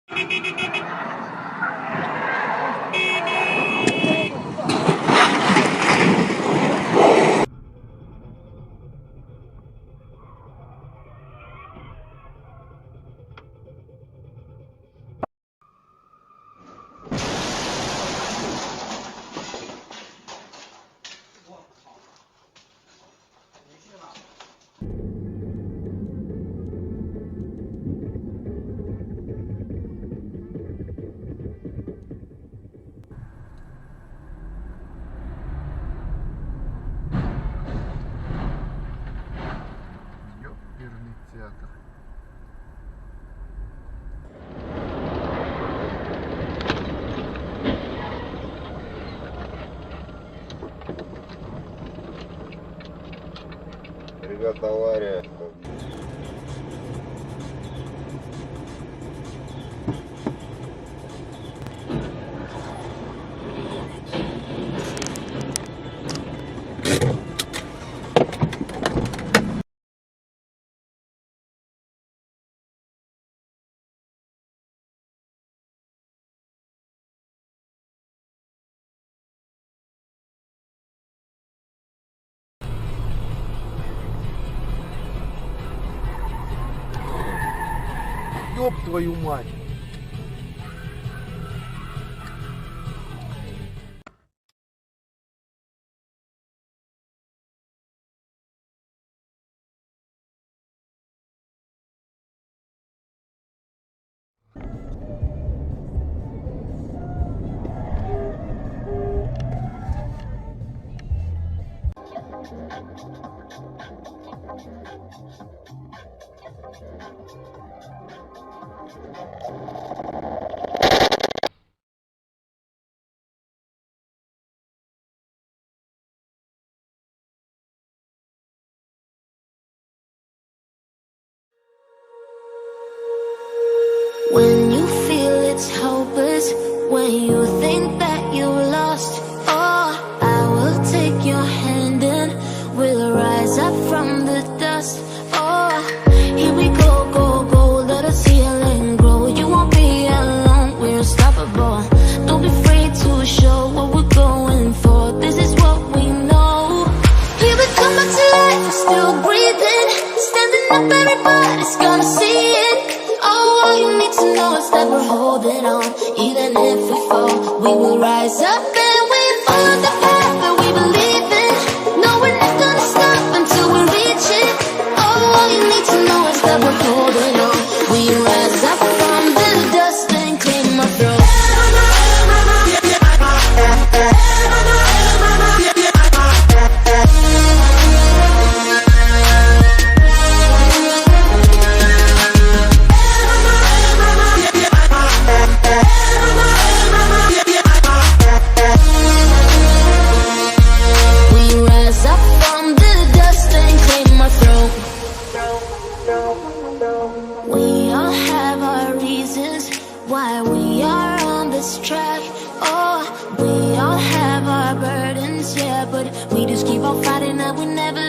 Ёперный театр. Ребята, авария. Ёб твою мать! When you feel it's hopeless, when you think that you lost, oh, I will take your hand and we'll rise up from the dust. Oh, here we go, go, go, let us heal and grow. You won't be alone, we're unstoppable. Don't be afraid to show what we're going for. This is what we know. Here we come back to life, we're still breathing. Standing up, everybody's gonna see it. All you need to know is that we're holding on. Even if we fall, we will rise up and we follow the path that we believe in. No, we're not gonna stop until we reach it. All you need to know is that we're holding on. We rise up from the dust and clean my throat. We all have our reasons why we are on this track. Oh, we all have our burdens, yeah, but we just keep on fighting and we never